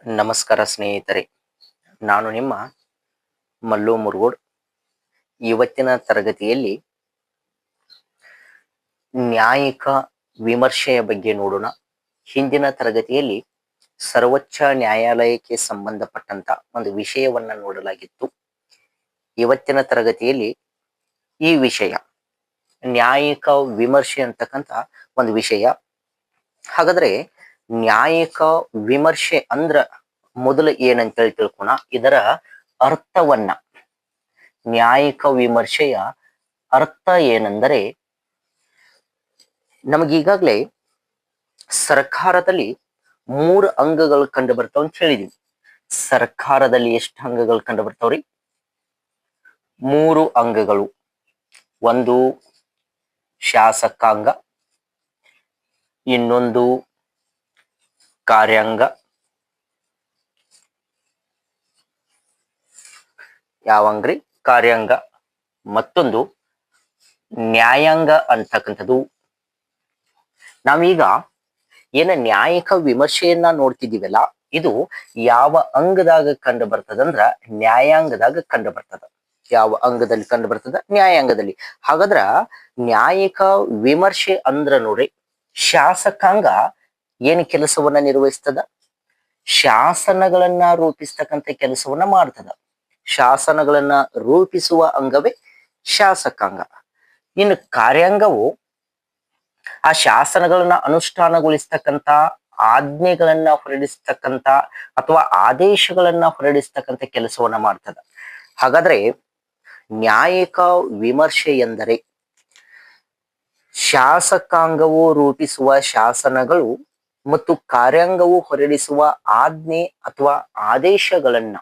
ನಮಸ್ಕಾರ ಸ್ನೇಹಿತರೆ, ನಾನು ನಿಮ್ಮ ಮಲ್ಲು ಮುರುಗೋಡ್. ಇವತ್ತಿನ ತರಗತಿಯಲ್ಲಿ ನ್ಯಾಯಿಕ ವಿಮರ್ಶೆಯ ಬಗ್ಗೆ ನೋಡೋಣ. ಹಿಂದಿನ ತರಗತಿಯಲ್ಲಿ ಸರ್ವೋಚ್ಚ ನ್ಯಾಯಾಲಯಕ್ಕೆ ಸಂಬಂಧಪಟ್ಟಂತ ಒಂದು ವಿಷಯವನ್ನ ನೋಡಲಾಗಿತ್ತು. ಇವತ್ತಿನ ತರಗತಿಯಲ್ಲಿ ಈ ವಿಷಯ ನ್ಯಾಯಿಕ ವಿಮರ್ಶೆ ಅಂತಕ್ಕಂತ ಒಂದು ವಿಷಯ. ಹಾಗಾದ್ರೆ ನ್ಯಾಯಿಕ ವಿಮರ್ಶೆ ಅಂದ್ರ ಮೊದಲು ಏನಂತೇಳಿ ತಿಳ್ಕೊಣ, ಇದರ ಅರ್ಥವನ್ನ. ನ್ಯಾಯಿಕ ವಿಮರ್ಶೆಯ ಅರ್ಥ ಏನೆಂದರೆ, ನಮಗೀಗಾಗಲೇ ಸರ್ಕಾರದಲ್ಲಿ 3 ಅಂಗಗಳು ಕಂಡು ಬರ್ತಾವ ಅಂತ ಹೇಳಿದೀವಿ. ಸರ್ಕಾರದಲ್ಲಿ ಎಷ್ಟು ಅಂಗಗಳು ಕಂಡು ಬರ್ತಾವ್ರಿ? 3 ಅಂಗಗಳು. ಒಂದು ಶಾಸಕಾಂಗ, ಇನ್ನೊಂದು ಕಾರ್ಯಾಂಗ, ಯಾವಂಗ್ರಿ ಕಾರ್ಯಾಂಗ, ಮತ್ತೊಂದು ನ್ಯಾಯಾಂಗ ಅಂತಕ್ಕಂಥದ್ದು. ನಾವೀಗ ಏನ ನ್ಯಾಯಿಕ ವಿಮರ್ಶೆಯನ್ನ ನೋಡ್ತಿದ್ದೀವಲ್ಲ, ಇದು ಯಾವ ಅಂಗದಾಗ ಕಂಡು ಬರ್ತದಂದ್ರ ನ್ಯಾಯಾಂಗದಾಗ ಕಂಡು ಬರ್ತದ. ಯಾವ ಅಂಗದಲ್ಲಿ ಕಂಡು ಬರ್ತದ? ನ್ಯಾಯಾಂಗದಲ್ಲಿ. ಹಾಗಾದ್ರ ನ್ಯಾಯಿಕ ವಿಮರ್ಶೆ ಅಂದ್ರ ನೋಡ್ರಿ, ಶಾಸಕಾಂಗ ಏನ್ ಕೆಲಸವನ್ನ ನಿರ್ವಹಿಸ್ತದ? ಶಾಸನಗಳನ್ನ ರೂಪಿಸ್ತಕ್ಕಂಥ ಕೆಲಸವನ್ನ ಮಾಡ್ತದ. ಶಾಸನಗಳನ್ನ ರೂಪಿಸುವ ಅಂಗವೇ ಶಾಸಕಾಂಗ. ಇನ್ನು ಕಾರ್ಯಾಂಗವು ಆ ಶಾಸನಗಳನ್ನ ಅನುಷ್ಠಾನಗೊಳಿಸ್ತಕ್ಕಂಥ, ಆಜ್ಞೆಗಳನ್ನ ಹೊರಡಿಸ್ತಕ್ಕಂಥ ಅಥವಾ ಆದೇಶಗಳನ್ನ ಹೊರಡಿಸ್ತಕ್ಕಂಥ ಕೆಲಸವನ್ನ ಮಾಡ್ತದ. ಹಾಗಾದ್ರೆ ನ್ಯಾಯಿಕ ವಿಮರ್ಶೆ ಎಂದರೆ ಶಾಸಕಾಂಗವು ರೂಪಿಸುವ ಶಾಸನಗಳು ಮತ್ತು ಕಾರ್ಯಾಂಗವು ಹೊರಡಿಸುವ ಆಜ್ಞೆ ಅಥವಾ ಆದೇಶಗಳನ್ನ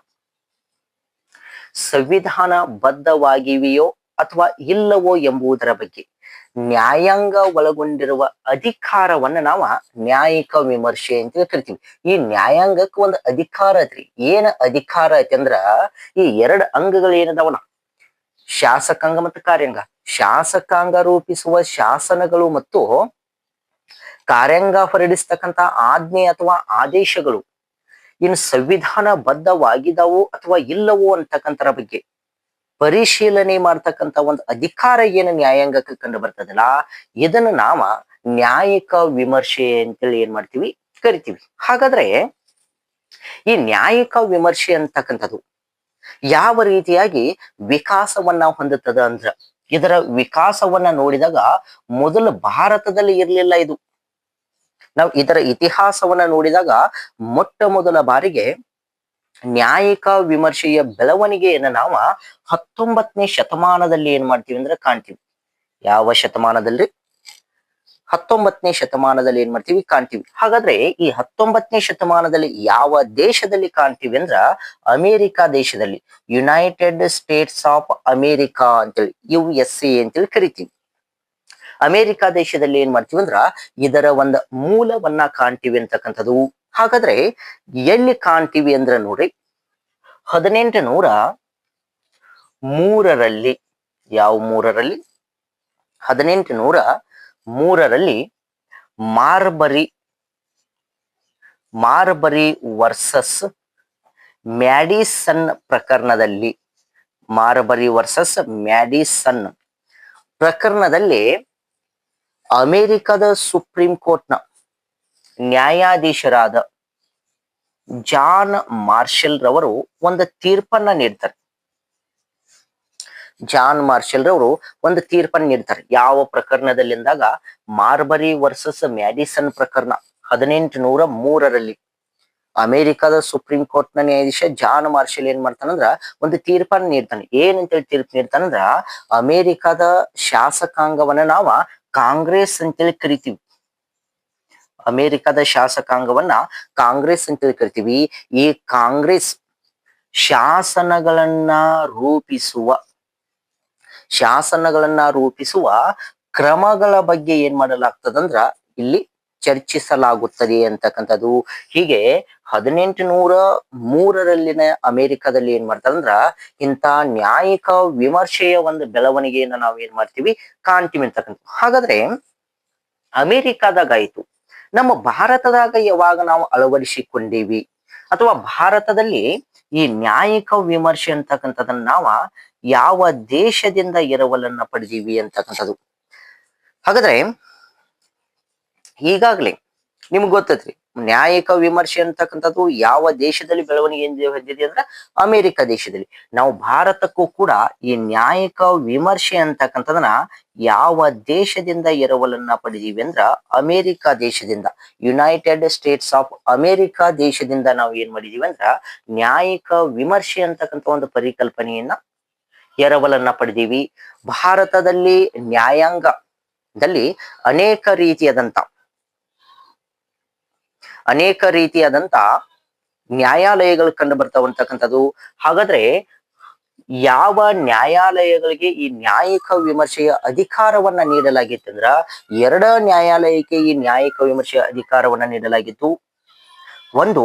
ಸಂವಿಧಾನ ಬದ್ಧವಾಗಿವೆಯೋ ಅಥವಾ ಇಲ್ಲವೋ ಎಂಬುದರ ಬಗ್ಗೆ ನ್ಯಾಯಾಂಗ ಒಳಗೊಂಡಿರುವ ಅಧಿಕಾರವನ್ನ ನಾವು ನ್ಯಾಯಿಕ ವಿಮರ್ಶೆ ಅಂತ ಕರಿತೀವಿ. ಈ ನ್ಯಾಯಾಂಗಕ್ಕೆ ಒಂದು ಅಧಿಕಾರ ಐತ್ರಿ. ಏನ ಅಧಿಕಾರ ಐತಿ ಅಂದ್ರ, ಈ 2 ಅಂಗಗಳು ಏನದಾವಲ್ಲ, ಶಾಸಕಾಂಗ ಮತ್ತು ಕಾರ್ಯಾಂಗ. ಶಾಸಕಾಂಗ ರೂಪಿಸುವ ಶಾಸನಗಳು ಮತ್ತು ಕಾರ್ಯಾಂಗ ಹೊರಡಿಸ್ತಕ್ಕಂಥ ಆಜ್ಞೆ ಅಥವಾ ಆದೇಶಗಳು ಇನ್ನು ಸಂವಿಧಾನ ಬದ್ಧವಾಗಿದಾವೋ ಅಥವಾ ಇಲ್ಲವೋ ಅಂತಕ್ಕಂಥರ ಬಗ್ಗೆ ಪರಿಶೀಲನೆ ಮಾಡ್ತಕ್ಕಂಥ ಒಂದು ಅಧಿಕಾರ ಏನು ನ್ಯಾಯಾಂಗಕ್ಕೆ ಕಂಡು ಬರ್ತದಲ್ಲ, ಇದನ್ನ ನಾವ ನ್ಯಾಯಿಕ ವಿಮರ್ಶೆ ಅಂತೇಳಿ ಏನ್ ಮಾಡ್ತೀವಿ, ಕರಿತೀವಿ. ಹಾಗಾದ್ರೆ ಈ ನ್ಯಾಯಿಕ ವಿಮರ್ಶೆ ಅಂತಕ್ಕಂಥದ್ದು ಯಾವ ರೀತಿಯಾಗಿ ವಿಕಾಸವನ್ನ ಹೊಂದುತ್ತದೆ ಅಂದ್ರ, ಇದರ ವಿಕಾಸವನ್ನ ನೋಡಿದಾಗ ಮೊದಲು ಭಾರತದಲ್ಲಿ ಇರ್ಲಿಲ್ಲ ಇದು. ನಾವು ಇದರ ಇತಿಹಾಸವನ್ನ ನೋಡಿದಾಗ ಮೊಟ್ಟ ಮೊದಲ ಬಾರಿಗೆ ನ್ಯಾಯಿಕ ವಿಮರ್ಶೆಯ ಬೆಳವಣಿಗೆಯನ್ನ ನಾವು 19ನೇ ಶತಮಾನದಲ್ಲಿ ಏನ್ ಮಾಡ್ತೀವಿ ಅಂದ್ರೆ ಕಾಣ್ತೀವಿ. ಯಾವ ಶತಮಾನದಲ್ಲಿ? 19ನೇ ಶತಮಾನದಲ್ಲಿ ಏನ್ ಮಾಡ್ತೀವಿ, ಕಾಣ್ತೀವಿ. ಹಾಗಾದ್ರೆ ಈ 19ನೇ ಶತಮಾನದಲ್ಲಿ ಯಾವ ದೇಶದಲ್ಲಿ ಕಾಣ್ತೀವಿ ಅಂದ್ರ ಅಮೇರಿಕಾ ದೇಶದಲ್ಲಿ, ಯುನೈಟೆಡ್ ಸ್ಟೇಟ್ಸ್ ಆಫ್ ಅಮೇರಿಕಾ ಅಂತೇಳಿ, USA ಅಂತೇಳಿ ಕರಿತೀವಿ. ಅಮೇರಿಕಾ ದೇಶದಲ್ಲಿ ಏನ್ ಮಾಡ್ತೀವಿ ಅಂದ್ರ ಇದರ ಒಂದು ಮೂಲವನ್ನ ಕಾಣ್ತೀವಿ ಅಂತಕ್ಕಂಥದ್ದು. ಹಾಗಾದ್ರೆ ಎಲ್ಲಿ ಕಾಣ್ತೀವಿ ಅಂದ್ರ ನೋಡ್ರಿ, 1803ರಲ್ಲಿ, ಯಾವ 3ರಲ್ಲಿ? 1803ರಲ್ಲಿ ಮಾರ್ಬರಿ ವರ್ಸಸ್ ಮ್ಯಾಡಿಸನ್ ಪ್ರಕರಣದಲ್ಲಿ, ಮಾರ್ಬರಿ ವರ್ಸಸ್ ಮ್ಯಾಡಿಸನ್ ಪ್ರಕರಣದಲ್ಲಿ ಅಮೆರಿಕದ ಸುಪ್ರೀಂ ಕೋರ್ಟ್ನ ನ್ಯಾಯಾಧೀಶರಾದ ಜಾನ್ ಮಾರ್ಷಲ್ ರವರು ಒಂದು ತೀರ್ಪನ್ನ ನೀಡ್ತಾರೆ. ಜಾನ್ ಮಾರ್ಷಲ್ ರವರು ಒಂದು ತೀರ್ಪನ್ನು ನೀಡ್ತಾರೆ. ಯಾವ ಪ್ರಕರಣದಲ್ಲಿ ಅಂದಾಗ ಮಾರ್ಬರಿ ವರ್ಸಸ್ ಮ್ಯಾಡಿಸನ್ ಪ್ರಕರಣ. 1803ರಲ್ಲಿ ಅಮೆರಿಕದ ಸುಪ್ರೀಂ ಕೋರ್ಟ್ ನ ನ್ಯಾಯಾಧೀಶ ಜಾನ್ ಮಾರ್ಷಲ್ ಏನ್ ಮಾಡ್ತಾನಂದ್ರ ಒಂದು ತೀರ್ಪನ್ನು ನೀಡ್ತಾನೆ. ಏನಂತೇಳಿ ತೀರ್ಪು ನೀಡ್ತಾನಂದ್ರ, ಅಮೆರಿಕದ ಶಾಸಕಾಂಗವನ್ನ ನಾವ ಕಾಂಗ್ರೆಸ್ ಅಂತೇಳಿ ಕರಿತೀವಿ. ಅಮೆರಿಕದ ಶಾಸಕಾಂಗವನ್ನ ಕಾಂಗ್ರೆಸ್ ಅಂತೇಳಿ ಕರಿತೀವಿ. ಈ ಕಾಂಗ್ರೆಸ್ ಶಾಸನಗಳನ್ನ ರೂಪಿಸುವ ಕ್ರಮಗಳ ಬಗ್ಗೆ ಏನ್ ಮಾಡಲಾಗ್ತದಂದ್ರ ಇಲ್ಲಿ ಚರ್ಚಿಸಲಾಗುತ್ತದೆ ಅಂತಕ್ಕಂಥದ್ದು. ಹೀಗೆ 1803ರಲ್ಲಿನ ಅಮೆರಿಕದಲ್ಲಿ ಏನ್ ಮಾಡ್ತಾರಂದ್ರ ಇಂಥ ನ್ಯಾಯಿಕ ವಿಮರ್ಶೆಯ ಒಂದು ಬೆಳವಣಿಗೆಯನ್ನ ನಾವ್ ಏನ್ ಮಾಡ್ತೀವಿ, ಕಾಣ್ತೀವಿ ಅಂತಕ್ಕಂಥ. ಹಾಗಾದ್ರೆ ಅಮೆರಿಕದಾಗ ಆಯ್ತು, ನಮ್ಮ ಭಾರತದಾಗ ಯಾವಾಗ ನಾವು ಅಳವಡಿಸಿಕೊಂಡೀವಿ ಅಥವಾ ಭಾರತದಲ್ಲಿ ಈ ನ್ಯಾಯಿಕ ವಿಮರ್ಶೆ ಅಂತಕ್ಕಂಥದನ್ನ ನಾವ ಯಾವ ದೇಶದಿಂದ ಎರವಲನ್ನ ಪಡೆದೀವಿ ಅಂತಕ್ಕಂಥದ್ದು. ಹಾಗಾದ್ರೆ ಈಗಾಗ್ಲೇ ನಿಮ್ಗೆ ಗೊತ್ತೈತ್ರಿ, ನ್ಯಾಯಿಕ ವಿಮರ್ಶೆ ಅಂತಕ್ಕಂಥದ್ದು ಯಾವ ದೇಶದಲ್ಲಿ ಬೆಳವಣಿಗೆ ಹೊಂದಿದೆ ಅಂದ್ರೆ ಅಮೆರಿಕ ದೇಶದಲ್ಲಿ. ನಾವು ಭಾರತಕ್ಕೂ ಕೂಡ ಈ ನ್ಯಾಯಿಕ ವಿಮರ್ಶೆ ಅಂತಕ್ಕಂಥದನ್ನ ಯಾವ ದೇಶದಿಂದ ಎರವಲನ್ನ ಪಡೆದೀವಿ ಅಂದ್ರ ಅಮೆರಿಕ ದೇಶದಿಂದ, ಯುನೈಟೆಡ್ ಸ್ಟೇಟ್ಸ್ ಆಫ್ ಅಮೆರಿಕ ದೇಶದಿಂದ ನಾವು ಏನ್ ಮಾಡಿದೀವಿ ಅಂದ್ರ ನ್ಯಾಯಿಕ ವಿಮರ್ಶೆ ಅಂತಕ್ಕಂಥ ಒಂದು ಪರಿಕಲ್ಪನೆಯನ್ನ ಎರವಲನ್ನ ಪಡೆದೀವಿ. ಭಾರತದಲ್ಲಿ ನ್ಯಾಯಾಂಗದಲ್ಲಿ ಅನೇಕ ರೀತಿಯಾದಂತ ನ್ಯಾಯಾಲಯಗಳು ಕಂಡು ಬರ್ತಾವ ಅಂತಕ್ಕಂಥದ್ದು. ಹಾಗಾದ್ರೆ ಯಾವ ನ್ಯಾಯಾಲಯಗಳಿಗೆ ಈ ನ್ಯಾಯಿಕ ವಿಮರ್ಶೆಯ ಅಧಿಕಾರವನ್ನ ನೀಡಲಾಗಿತ್ತು ಅಂದ್ರ ಎರಡ ನ್ಯಾಯಾಲಯಕ್ಕೆ ಈ ನ್ಯಾಯಿಕ ವಿಮರ್ಶೆಯ ಅಧಿಕಾರವನ್ನ ನೀಡಲಾಗಿತ್ತು. ಒಂದು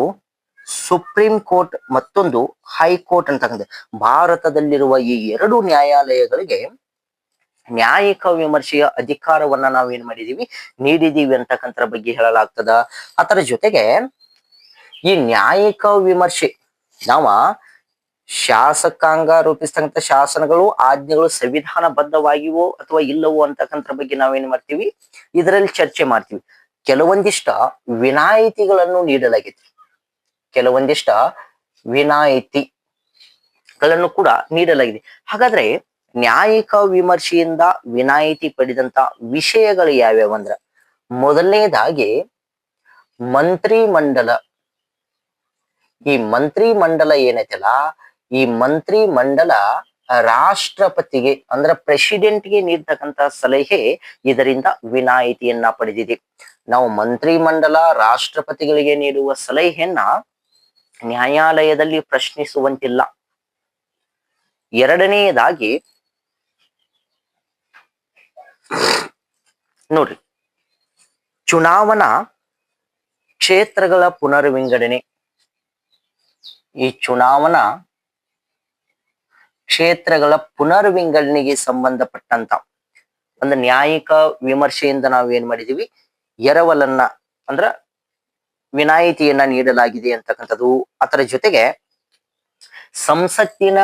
ಸುಪ್ರೀಂ ಕೋರ್ಟ್, ಮತ್ತೊಂದು ಹೈಕೋರ್ಟ್ ಅಂತಕ್ಕಂಥ. ಭಾರತದಲ್ಲಿರುವ ಈ ಎರಡು ನ್ಯಾಯಾಲಯಗಳಿಗೆ ನ್ಯಾಯಿಕ ವಿಮರ್ಶೆಯ ಅಧಿಕಾರವನ್ನ ನಾವೇನ್ ಮಾಡಿದೀವಿ, ನೀಡಿದೀವಿ ಅಂತಕ್ಕಂಥರ ಬಗ್ಗೆ ಹೇಳಲಾಗ್ತದ. ಅದರ ಜೊತೆಗೆ ಈ ನ್ಯಾಯಿಕ ವಿಮರ್ಶೆ ನಾವ ಶಾಸಕಾಂಗ ರೂಪಿಸ್ತಕ್ಕಂಥ ಶಾಸನಗಳು, ಆಜ್ಞೆಗಳು ಸಂವಿಧಾನಬದ್ಧವಾಗಿವೋ ಅಥವಾ ಇಲ್ಲವೋ ಅಂತಕ್ಕಂಥ ಬಗ್ಗೆ ನಾವೇನ್ ಮಾಡ್ತೀವಿ, ಇದರಲ್ಲಿ ಚರ್ಚೆ ಮಾಡ್ತೀವಿ. ಕೆಲವೊಂದಿಷ್ಟ ವಿನಾಯಿತಿಗಳನ್ನು ನೀಡಲಾಗಿದೆ, ಕೆಲವೊಂದಿಷ್ಟ ವಿನಾಯಿತಿಗಳನ್ನು ಕೂಡ ನೀಡಲಾಗಿದೆ. ಹಾಗಾದ್ರೆ ನ್ಯಾಯಿಕ ವಿಮರ್ಶೆಯಿಂದ ವಿನಾಯಿತಿ ಪಡೆದಂತ ವಿಷಯಗಳು ಯಾವ್ಯಾವ ಅಂದ್ರ, ಮೊದಲನೇದಾಗಿ ಮಂತ್ರಿಮಂಡಲ. ಈ ಮಂತ್ರಿಮಂಡಲ ಏನೈತಲ್ಲ, ಈ ಮಂತ್ರಿಮಂಡಲ ರಾಷ್ಟ್ರಪತಿಗೆ ಅಂದ್ರ ಪ್ರೆಸಿಡೆಂಟ್ಗೆ ನೀಡ್ತಕ್ಕಂತ ಸಲಹೆ ಇದರಿಂದ ವಿನಾಯಿತಿಯನ್ನ ಪಡೆದಿದೆ. ನಾವು ಮಂತ್ರಿಮಂಡಲ ರಾಷ್ಟ್ರಪತಿಗಳಿಗೆ ನೀಡುವ ಸಲಹೆಯನ್ನ ನ್ಯಾಯಾಲಯದಲ್ಲಿ ಪ್ರಶ್ನಿಸುವಂತಿಲ್ಲ. ಎರಡನೆಯದಾಗಿ ನೋಡ್ರಿ, ಚುನಾವಣಾ ಕ್ಷೇತ್ರಗಳ ಪುನರ್ವಿಂಗಡಣೆ. ಈ ಚುನಾವಣಾ ಕ್ಷೇತ್ರಗಳ ಪುನರ್ವಿಂಗಡಣೆಗೆ ಸಂಬಂಧಪಟ್ಟಂತ ಒಂದು ನ್ಯಾಯಿಕ ವಿಮರ್ಶೆಯಿಂದ ನಾವು ಏನ್ ಮಾಡಿದೀವಿ, ಎರವಲನ್ನ ಅಂದ್ರ ವಿನಾಯಿತಿಯನ್ನ ನೀಡಲಾಗಿದೆ ಅಂತಕ್ಕಂಥದ್ದು. ಅದರ ಜೊತೆಗೆ ಸಂಸತ್ತಿನ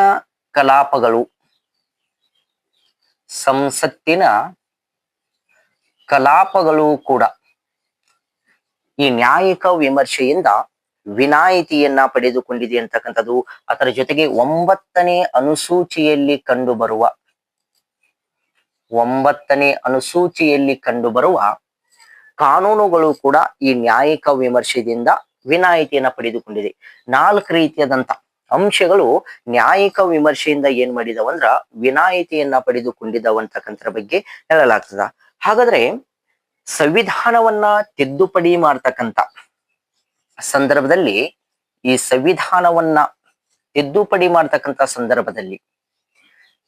ಕಲಾಪಗಳು ಕೂಡ ಈ ನ್ಯಾಯಿಕ ವಿಮರ್ಶೆಯಿಂದ ವಿನಾಯಿತಿಯನ್ನ ಪಡೆದುಕೊಂಡಿದೆ ಅಂತಕ್ಕಂಥದ್ದು. ಅದರ ಜೊತೆಗೆ 9ನೇ ಅನುಸೂಚಿಯಲ್ಲಿ ಕಂಡುಬರುವ ಕಾನೂನುಗಳು ಕೂಡ ಈ ನ್ಯಾಯಿಕ ವಿಮರ್ಶೆಯಿಂದ ವಿನಾಯಿತಿಯನ್ನ ಪಡೆದುಕೊಂಡಿದೆ. 4 ರೀತಿಯಾದಂತ ಅಂಶಗಳು ನ್ಯಾಯಿಕ ವಿಮರ್ಶೆಯಿಂದ ಏನ್ ಮಾಡಿದವಂದ್ರ ವಿನಾಯಿತಿಯನ್ನ ಪಡೆದುಕೊಂಡಿದ್ದವಂತಕ್ಕಂಥರ ಬಗ್ಗೆ ಹೇಳಲಾಗ್ತದ. ಹಾಗಾದ್ರೆ ಸಂವಿಧಾನವನ್ನ ತಿದ್ದುಪಡಿ ಮಾಡ್ತಕ್ಕಂಥ ಸಂದರ್ಭದಲ್ಲಿ, ಈ ಸಂವಿಧಾನವನ್ನ ತಿದ್ದುಪಡಿ ಮಾಡ್ತಕ್ಕಂಥ ಸಂದರ್ಭದಲ್ಲಿ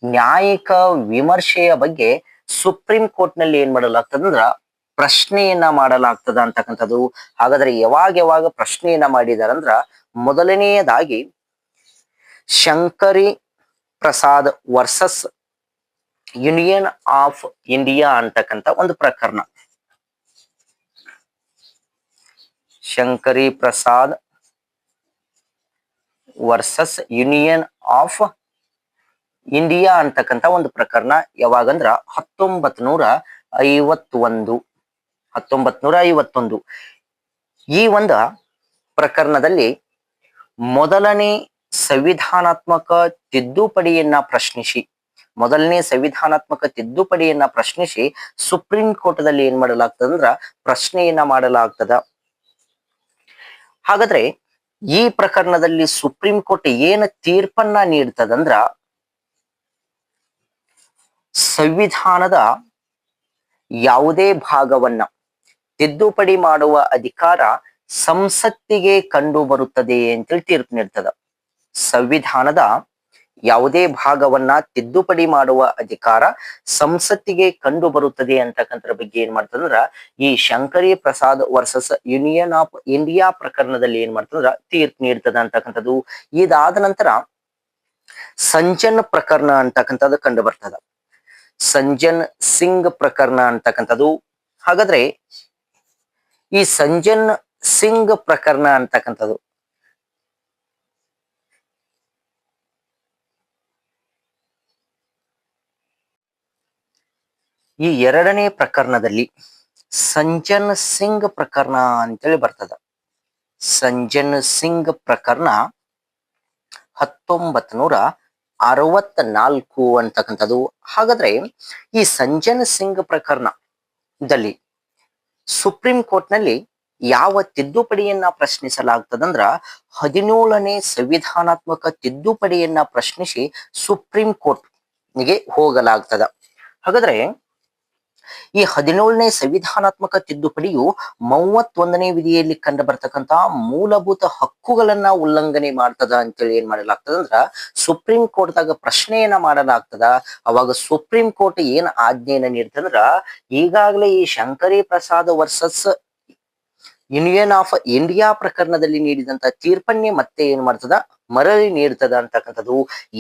ನ್ಯಾಯಿಕ ವಿಮರ್ಶೆಯ ಬಗ್ಗೆ ಸುಪ್ರೀಂ ಕೋರ್ಟ್ ನಲ್ಲಿ ಏನ್ ಮಾಡಲಾಗ್ತದಂದ್ರ ಪ್ರಶ್ನೆಯನ್ನ ಮಾಡಲಾಗ್ತದ ಅಂತಕ್ಕಂಥದ್ದು. ಹಾಗಾದ್ರೆ ಯಾವಾಗ ಪ್ರಶ್ನೆಯನ್ನ ಮಾಡಿದಾರಂದ್ರ, ಮೊದಲನೆಯದಾಗಿ Shankari Prasad versus union of India ಅಂತಕ್ಕಂಥ ಒಂದು ಪ್ರಕರಣ. Shankari Prasad versus union of India ಅಂತಕ್ಕಂಥ ಒಂದು ಪ್ರಕರಣ ಯಾವಾಗಂದ್ರ 1951. ಈ ಒಂದು ಪ್ರಕರಣದಲ್ಲಿ ಮೊದಲನೇ ಸಂವಿಧಾನಾತ್ಮಕ ತಿದ್ದುಪಡಿಯನ್ನ ಪ್ರಶ್ನಿಸಿ ಸುಪ್ರೀಂ ಕೋರ್ಟ್ದಲ್ಲಿ ಏನ್ ಮಾಡಲಾಗ್ತದಂದ್ರ ಪ್ರಶ್ನೆಯನ್ನ ಮಾಡಲಾಗ್ತದ. ಹಾಗಾದ್ರೆ ಈ ಪ್ರಕರಣದಲ್ಲಿ ಸುಪ್ರೀಂ ಕೋರ್ಟ್ ಏನು ತೀರ್ಪನ್ನ ನೀಡ್ತದಂದ್ರ, ಸಂವಿಧಾನದ ಯಾವುದೇ ಭಾಗವನ್ನ ತಿದ್ದುಪಡಿ ಮಾಡುವ ಅಧಿಕಾರ ಸಂಸತ್ತಿಗೆ ಕಂಡು ಬರುತ್ತದೆ ಅಂತೇಳಿ ತೀರ್ಪು ನೀಡ್ತದ. ಸಂವಿಧಾನದ ಯಾವುದೇ ಭಾಗವನ್ನ ತಿದ್ದುಪಡಿ ಮಾಡುವ ಅಧಿಕಾರ ಸಂಸತ್ತಿಗೆ ಕಂಡು ಬರುತ್ತದೆ ಅಂತಕ್ಕಂಥ ಬಗ್ಗೆ ಏನ್ ಮಾಡ್ತದಂದ್ರ ಈ Shankari Prasad versus union of India ಪ್ರಕರಣದಲ್ಲಿ ಏನ್ ಮಾಡ್ತದಂದ್ರ ತೀರ್ಪು ನೀಡ್ತದ ಅಂತಕ್ಕಂಥದ್ದು. ಇದಾದ ನಂತರ ಸಂಜನ್ ಪ್ರಕರಣ ಅಂತಕ್ಕಂಥದ್ದು ಕಂಡು ಬರ್ತದ, ಸಂಜನ್ ಸಿಂಗ್ ಪ್ರಕರಣ ಅಂತಕ್ಕಂಥದ್ದು. ಹಾಗಾದ್ರೆ ಈ ಸಂಜನ್ ಸಿಂಗ್ ಪ್ರಕರಣ ಅಂತಕ್ಕಂಥದ್ದು ಈ ಎರಡನೇ ಪ್ರಕರಣದಲ್ಲಿ ಸಂಜನ್ ಸಿಂಗ್ ಪ್ರಕರಣ ಅಂತೇಳಿ ಬರ್ತದ. ಸಂಜನ್ ಸಿಂಗ್ ಪ್ರಕರಣ 1964 ಅಂತಕ್ಕಂಥದ್ದು. ಹಾಗಾದ್ರೆ ಈ ಸಂಜನ್ ಸಿಂಗ್ ಪ್ರಕರಣದಲ್ಲಿ ಸುಪ್ರೀಂ ಕೋರ್ಟ್ ನಲ್ಲಿ ಯಾವ ತಿದ್ದುಪಡಿಯನ್ನ ಪ್ರಶ್ನಿಸಲಾಗ್ತದಂದ್ರ 17ನೇ ಸಂವಿಧಾನಾತ್ಮಕ ತಿದ್ದುಪಡಿಯನ್ನ ಪ್ರಶ್ನಿಸಿ ಸುಪ್ರೀಂ ಕೋರ್ಟ್ ಗೆ ಹೋಗಲಾಗ್ತದ. ಹಾಗಾದ್ರೆ ಈ 17ನೇ ಸಂವಿಧಾನಾತ್ಮಕ ತಿದ್ದುಪಡಿಯು 31ನೇ ವಿಧಿಯಲ್ಲಿ ಕಂಡು ಬರ್ತಕ್ಕಂತ ಮೂಲಭೂತ ಹಕ್ಕುಗಳನ್ನ ಉಲ್ಲಂಘನೆ ಮಾಡ್ತದ ಅಂತೇಳಿ ಏನ್ ಮಾಡಲಾಗ್ತದ ಅಂದ್ರ ಸುಪ್ರೀಂ ಕೋರ್ಟ್ ದಾಗ ಪ್ರಶ್ನೆಯನ್ನ ಮಾಡಲಾಗ್ತದ. ಅವಾಗ ಸುಪ್ರೀಂ ಕೋರ್ಟ್ ಏನ್ ಆಜ್ಞೆಯನ್ನ ನೀಡ್ತಂದ್ರ ಈಗಾಗಲೇ ಈ Shankari Prasad versus union of India ಪ್ರಕರಣದಲ್ಲಿ ನೀಡಿದಂತ ತೀರ್ಪನ್ನೇ ಮತ್ತೆ ಏನ್ ಮಾಡ್ತದ ಮರಳಿ ನೀಡ್ತದ ಅಂತಕ್ಕಂಥದ್ದು.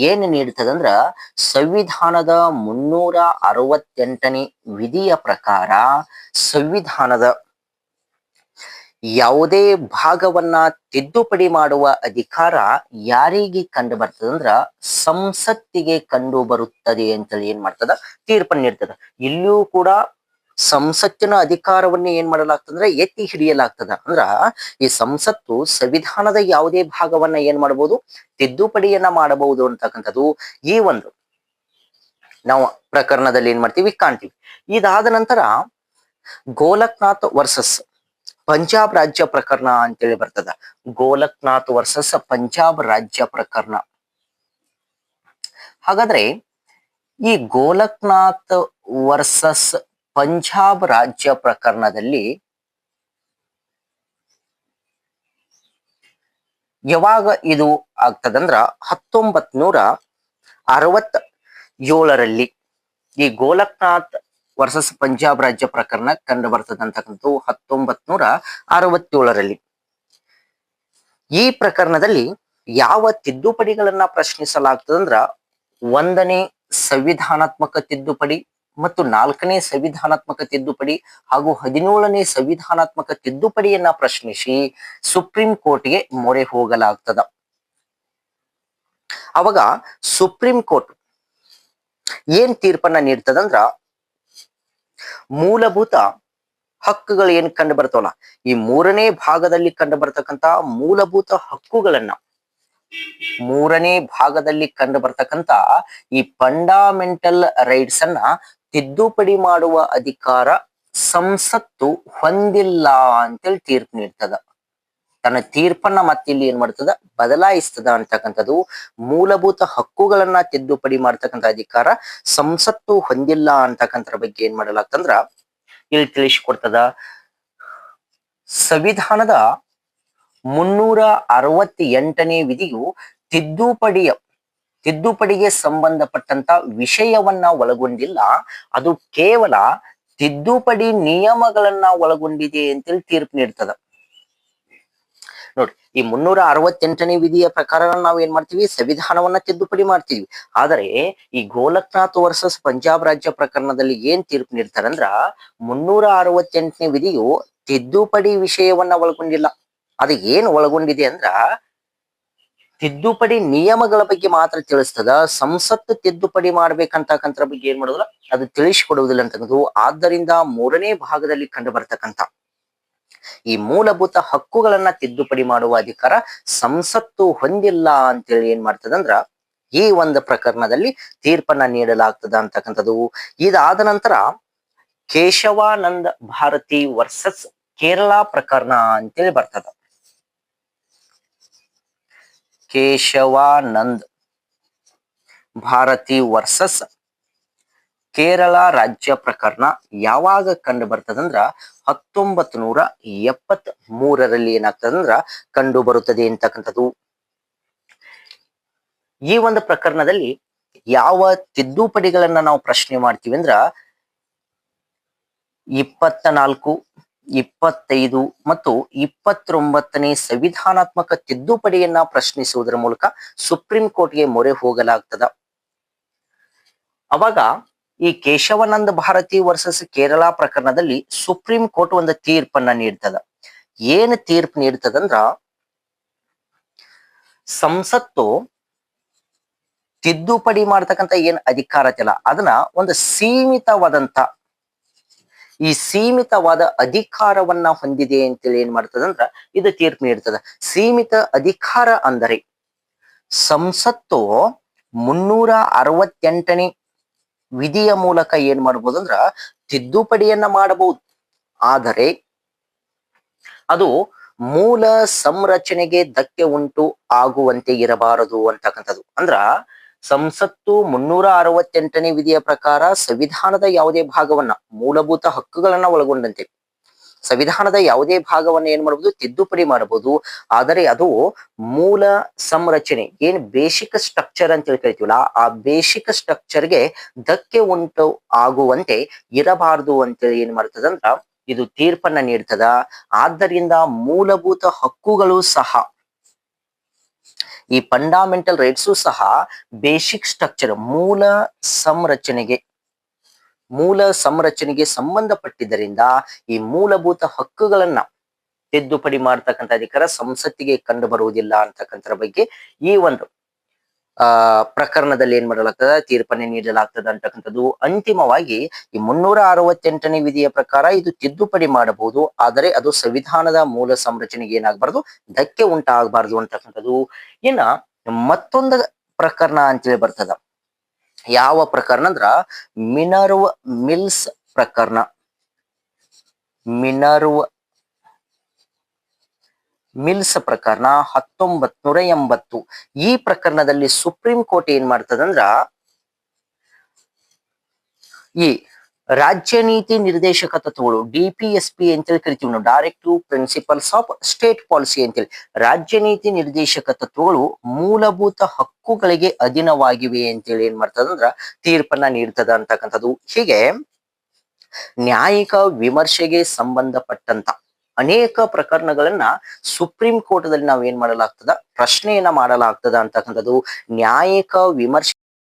ಏನ್ ನೀಡ್ತದಂದ್ರ ಸಂವಿಧಾನದ 368ನೇ ವಿಧಿಯ ಪ್ರಕಾರ ಸಂವಿಧಾನದ ಯಾವುದೇ ಭಾಗವನ್ನ ತಿದ್ದುಪಡಿ ಮಾಡುವ ಅಧಿಕಾರ ಯಾರಿಗೆ ಕಂಡು ಬರ್ತದಂದ್ರ ಸಂಸತ್ತಿಗೆ ಕಂಡು ಬರುತ್ತದೆ ಅಂತೇಳಿ ಏನ್ ಮಾಡ್ತದ ತೀರ್ಪನ್ನು ನೀಡ್ತದ. ಇಲ್ಲಿಯೂ ಕೂಡ ಸಂಸತ್ತಿನ ಅಧಿಕಾರವನ್ನ ಏನ್ ಮಾಡಲಾಗ್ತದಂದ್ರೆ ಎತ್ತಿ ಹಿಡಿಯಲಾಗ್ತದ. ಅಂದ್ರ ಈ ಸಂಸತ್ತು ಸಂವಿಧಾನದ ಯಾವುದೇ ಭಾಗವನ್ನ ಏನ್ ಮಾಡಬಹುದು ತಿದ್ದುಪಡಿಯನ್ನ ಮಾಡಬಹುದು ಅಂತಕ್ಕಂಥದ್ದು ಈ ಒಂದು ನಾವು ಪ್ರಕರಣದಲ್ಲಿ ಏನ್ ಮಾಡ್ತೀವಿ ಕಾಣ್ತೀವಿ. ಇದಾದ ನಂತರ ಗೋಲಕ್ನಾಥ್ ವರ್ಸಸ್ ಪಂಜಾಬ್ ರಾಜ್ಯ ಪ್ರಕರಣ ಅಂತೇಳಿ ಬರ್ತದ. ಗೋಲಕ್ನಾಥ್ ವರ್ಸಸ್ ಪಂಜಾಬ್ ರಾಜ್ಯ ಪ್ರಕರಣ. ಹಾಗಾದ್ರೆ ಈ ಗೋಲಕ್ನಾಥ್ ವರ್ಸಸ್ ಪಂಜಾಬ್ ರಾಜ್ಯ ಪ್ರಕರಣದಲ್ಲಿ ಯಾವಾಗ ಇದು ಆಗ್ತದಂದ್ರ 1967ರಲ್ಲಿ ಈ ಗೋಲಕ್ನಾಥ್ ವರ್ಸಸ್ ಪಂಜಾಬ್ ರಾಜ್ಯ ಪ್ರಕರಣ ಕಂಡು ಬರ್ತದಂತಕ್ಕಂಥದ್ದು 1967ರಲ್ಲಿ. ಈ ಪ್ರಕರಣದಲ್ಲಿ ಯಾವ ತಿದ್ದುಪಡಿಗಳನ್ನ ಪ್ರಶ್ನಿಸಲಾಗ್ತದಂದ್ರ 1ನೇ ಸಂವಿಧಾನಾತ್ಮಕ ತಿದ್ದುಪಡಿ ಮತ್ತು 4ನೇ ಸಂವಿಧಾನಾತ್ಮಕ ತಿದ್ದುಪಡಿ ಹಾಗೂ 17ನೇ ಸಂವಿಧಾನಾತ್ಮಕ ತಿದ್ದುಪಡಿಯನ್ನ ಪ್ರಶ್ನಿಸಿ ಸುಪ್ರೀಂ ಕೋರ್ಟ್ಗೆ ಮೊರೆ ಹೋಗಲಾಗ್ತದ. ಅವಾಗ ಸುಪ್ರೀಂ ಕೋರ್ಟ್ ಏನ್ ತೀರ್ಪನ್ನ ನೀಡ್ತದಂದ್ರ ಮೂಲಭೂತ ಹಕ್ಕುಗಳು ಏನ್ ಕಂಡು ಬರ್ತಾವಲ್ಲ ಈ 3ನೇ ಭಾಗದಲ್ಲಿ ಕಂಡು ಬರ್ತಕ್ಕಂತ ಮೂಲಭೂತ ಹಕ್ಕುಗಳನ್ನ 3ನೇ ಭಾಗದಲ್ಲಿ ಕಂಡು ಬರ್ತಕ್ಕಂತ ಈ ಫಂಡಮೆಂಟಲ್ ರೈಟ್ಸ್ ಅನ್ನ ತಿದ್ದುಪಡಿ ಮಾಡುವ ಅಧಿಕಾರ ಸಂಸತ್ತು ಹೊಂದಿಲ್ಲ ಅಂತೇಳಿ ತೀರ್ಪು ನೀಡ್ತದ. ತನ್ನ ತೀರ್ಪನ್ನ ಮತ್ತಿಲ್ಲಿ ಏನ್ ಮಾಡ್ತದ ಬದಲಾಯಿಸ್ತದ ಅಂತಕ್ಕಂಥದ್ದು. ಮೂಲಭೂತ ಹಕ್ಕುಗಳನ್ನ ತಿದ್ದುಪಡಿ ಮಾಡ್ತಕ್ಕಂಥ ಅಧಿಕಾರ ಸಂಸತ್ತು ಹೊಂದಿಲ್ಲ ಅಂತಕ್ಕಂಥದ್ರ ಬಗ್ಗೆ ಏನ್ ಮಾಡಲಾಗ್ತಂದ್ರ ಇಲ್ಲಿ ತಿಳಿಸಿಕೊಡ್ತದ. ಸಂವಿಧಾನದ 368ನೇ ವಿಧಿಯು ತಿದ್ದುಪಡಿಗೆ ಸಂಬಂಧಪಟ್ಟಂತ ವಿಷಯವನ್ನ ಒಳಗೊಂಡಿಲ್ಲ, ಅದು ಕೇವಲ ತಿದ್ದುಪಡಿ ನಿಯಮಗಳನ್ನ ಒಳಗೊಂಡಿದೆ ಅಂತೇಳಿ ತೀರ್ಪು ನೀಡ್ತದ. ನೋಡಿ, ಈ 368ನೇ ವಿಧಿಯ ಪ್ರಕಾರ ನಾವು ಏನ್ ಮಾಡ್ತೀವಿ ಸಂವಿಧಾನವನ್ನ ತಿದ್ದುಪಡಿ ಮಾಡ್ತೀವಿ. ಆದರೆ ಈ ಗೋಲಕ್ನಾಥ್ ವರ್ಸಸ್ ಪಂಜಾಬ್ ರಾಜ್ಯ ಪ್ರಕರಣದಲ್ಲಿ ಏನ್ ತೀರ್ಪು ನೀಡ್ತಾರಂದ್ರ 368ನೇ ವಿಧಿಯು ತಿದ್ದುಪಡಿ ವಿಷಯವನ್ನ ಒಳಗೊಂಡಿಲ್ಲ, ಅದು ಏನ್ ಒಳಗೊಂಡಿದೆ ಅಂದ್ರ ತಿದ್ದುಪಡಿ ನಿಯಮಗಳ ಬಗ್ಗೆ ಮಾತ್ರ ತಿಳಿಸ್ತದ. ಸಂಸತ್ತು ತಿದ್ದುಪಡಿ ಮಾಡ್ಬೇಕಂತಕ್ಕಂಥ ಬಗ್ಗೆ ಏನ್ ಮಾಡೋದಿಲ್ಲ, ಅದು ತಿಳಿಸಿಕೊಡುವುದಿಲ್ಲ ಅಂತಕ್ಕಂಥದ್ದು. ಆದ್ದರಿಂದ 3ನೇ ಭಾಗದಲ್ಲಿ ಕಂಡು ಬರ್ತಕ್ಕಂಥ ಈ ಮೂಲಭೂತ ಹಕ್ಕುಗಳನ್ನ ತಿದ್ದುಪಡಿ ಮಾಡುವ ಅಧಿಕಾರ ಸಂಸತ್ತು ಹೊಂದಿಲ್ಲ ಅಂತೇಳಿ ಏನ್ ಮಾಡ್ತದಂದ್ರ ಈ ಒಂದು ಪ್ರಕರಣದಲ್ಲಿ ತೀರ್ಪನ್ನ ನೀಡಲಾಗ್ತದ ಅಂತಕ್ಕಂಥದ್ದು. ಇದಾದ ನಂತರ ಕೇಶವಾನಂದ ಭಾರತಿ ವರ್ಸಸ್ ಕೇರಳ ಪ್ರಕರಣ ಅಂತೇಳಿ ಬರ್ತದ. ಕೇಶವಾನಂದ್ ಭಾರತಿ ವರ್ಸಸ್ ಕೇರಳ ರಾಜ್ಯ ಪ್ರಕರಣ ಯಾವಾಗ ಕಂಡು ಬರ್ತದಂದ್ರ 1973ರಲ್ಲಿ ಏನಾಗ್ತದಂದ್ರ ಕಂಡು ಬರುತ್ತದೆ ಅಂತಕ್ಕಂಥದ್ದು. ಈ ಒಂದು ಪ್ರಕರಣದಲ್ಲಿ ಯಾವ ತಿದ್ದುಪಡಿಗಳನ್ನ ನಾವು ಪ್ರಶ್ನೆ ಮಾಡ್ತೀವಿ ಅಂದ್ರ 24, 25 ಮತ್ತು 29ನೇ ಸಂವಿಧಾನಾತ್ಮಕ ತಿದ್ದುಪಡಿಯನ್ನ ಪ್ರಶ್ನಿಸುವುದರ ಮೂಲಕ ಸುಪ್ರೀಂ ಕೋರ್ಟ್ಗೆ ಮೊರೆ ಹೋಗಲಾಗ್ತದ. ಅವಾಗ ಈ ಕೇಶವಾನಂದ ಭಾರತಿ ವರ್ಸಸ್ ಕೇರಳ ಪ್ರಕರಣದಲ್ಲಿ ಸುಪ್ರೀಂ ಕೋರ್ಟ್ ಒಂದು ತೀರ್ಪನ್ನ ನೀಡ್ತದ. ಏನ್ ತೀರ್ಪು ನೀಡ್ತದಂದ್ರ ಸಂಸತ್ತು ತಿದ್ದುಪಡಿ ಮಾಡ್ತಕ್ಕಂಥ ಏನ್ ಅಧಿಕಾರ ಐತಲ್ಲ ಅದನ್ನ ಒಂದು ಸೀಮಿತವಾದಂತ ಈ ಸೀಮಿತವಾದ ಅಧಿಕಾರವನ್ನ ಹೊಂದಿದೆ ಅಂತೇಳಿ ಏನ್ ಮಾಡ್ತದಂದ್ರ ಇದು ತೀರ್ಪು ನೀಡ್ತದ. ಸೀಮಿತ ಅಧಿಕಾರ ಅಂದರೆ ಸಂಸತ್ತು 368ನೇ ವಿಧಿಯ ಮೂಲಕ ಏನ್ ಮಾಡ್ಬೋದು ಅಂದ್ರ ತಿದ್ದುಪಡಿಯನ್ನ ಮಾಡಬಹುದು. ಆದರೆ ಅದು ಮೂಲ ಸಂರಚನೆಗೆ ಧಕ್ಕೆ ಉಂಟು ಆಗುವಂತೆ ಇರಬಾರದು ಅಂತಕ್ಕಂಥದ್ದು. ಅಂದ್ರ ಸಂಸತ್ತು 368ನೇ ವಿಧಿಯ ಪ್ರಕಾರ ಸಂವಿಧಾನದ ಯಾವುದೇ ಭಾಗವನ್ನ, ಮೂಲಭೂತ ಹಕ್ಕುಗಳನ್ನ ಒಳಗೊಂಡಂತೆ ಸಂವಿಧಾನದ ಯಾವುದೇ ಭಾಗವನ್ನ ಏನ್ ಮಾಡಬಹುದು, ತಿದ್ದುಪಡಿ ಮಾಡಬಹುದು. ಆದರೆ ಅದು ಮೂಲ ಸಂರಚನೆ, ಏನ್ ಬೇಸಿಕ್ ಸ್ಟ್ರಕ್ಚರ್ ಅಂತ ಹೇಳಿ ಕರಿತೀವಲ್ಲ, ಆ ಬೇಸಿಕ್ ಸ್ಟ್ರಕ್ಚರ್ಗೆ ಧಕ್ಕೆ ಉಂಟು ಆಗುವಂತೆ ಇರಬಾರದು ಅಂತೇಳಿ ಏನ್ ಮಾಡ್ತದಂದ್ರ ಇದು ತೀರ್ಪನ್ನ ನೀಡ್ತದ. ಆದ್ದರಿಂದ ಮೂಲಭೂತ ಹಕ್ಕುಗಳು ಸಹ, ಈ ಫಂಡಮೆಂಟಲ್ ರೈಟ್ಸು ಸಹ ಬೇಸಿಕ್ ಸ್ಟ್ರಕ್ಚರ್, ಮೂಲ ಸಂರಚನೆಗೆ ಸಂಬಂಧಪಟ್ಟಿದ್ದರಿಂದ ಈ ಮೂಲಭೂತ ಹಕ್ಕುಗಳನ್ನ ತಿದ್ದುಪಡಿ ಮಾಡ್ತಕ್ಕಂಥ ಅಧಿಕಾರ ಸಂಸತ್ತಿಗೆ ಕಂಡು ಬರುವುದಿಲ್ಲ ಅಂತಕ್ಕಂಥರ ಬಗ್ಗೆ ಈ ಒಂದು ಪ್ರಕರಣದಲ್ಲಿ ಏನ್ ಮಾಡಲಾಗ್ತದ, ತೀರ್ಪನ್ನೇ ನೀಡಲಾಗ್ತದ ಅಂತಕ್ಕಂಥದ್ದು. ಅಂತಿಮವಾಗಿ ಈ 368ನೇ ವಿಧಿಯ ಪ್ರಕಾರ ಇದು ತಿದ್ದುಪಡಿ ಮಾಡಬಹುದು, ಆದರೆ ಅದು ಸಂವಿಧಾನದ ಮೂಲ ಸಂರಚನೆಗೆ ಏನಾಗಬಾರ್ದು, ಧಕ್ಕೆ ಉಂಟಾಗಬಾರ್ದು ಅಂತಕ್ಕಂಥದ್ದು. ಇನ್ನ ಮತ್ತೊಂದು ಪ್ರಕರಣ ಅಂತೇಳಿ ಬರ್ತದ. ಯಾವ ಪ್ರಕರಣ ಅಂದ್ರ ಮಿನರ್ವ್ ಮಿಲ್ಸ್ ಪ್ರಕರಣ. ಮಿನರ್ವ್ ಮಿಲ್ಸ್ ಪ್ರಕರಣ 1980. ಈ ಪ್ರಕರಣದಲ್ಲಿ ಸುಪ್ರೀಂ ಕೋರ್ಟ್ ಏನ್ ಮಾಡ್ತದಂದ್ರ ಈ ರಾಜ್ಯ ನೀತಿ ನಿರ್ದೇಶಕ ತತ್ವಗಳು, DPSP ಅಂತೇಳಿ ಕರಿತೀವಿ ನಾವು, directive principles of state policy ಅಂತೇಳಿ. ರಾಜ್ಯ ನೀತಿ ನಿರ್ದೇಶಕ ತತ್ವಗಳು ಮೂಲಭೂತ ಹಕ್ಕುಗಳಿಗೆ ಅಧೀನವಾಗಿವೆ ಅಂತೇಳಿ ಏನ್ ಮಾಡ್ತದಂದ್ರ ತೀರ್ಪನ್ನ ನೀಡ್ತದ ಅಂತಕ್ಕಂಥದ್ದು. ಹೀಗೆ ನ್ಯಾಯಿಕ ವಿಮರ್ಶೆಗೆ ಸಂಬಂಧಪಟ್ಟಂತ ಅನೇಕ ಪ್ರಕರಣಗಳನ್ನ ಸುಪ್ರೀಂ ಕೋರ್ಟ್ ದಲ್ಲಿ ನಾವು ಏನ್ ಮಾಡಲಾಗ್ತದ, ಪ್ರಶ್ನೆಯನ್ನ ಮಾಡಲಾಗ್ತದ ಅಂತಕ್ಕಂಥದ್ದು. ನ್ಯಾಯಿಕ ವಿಮರ್ಶೆ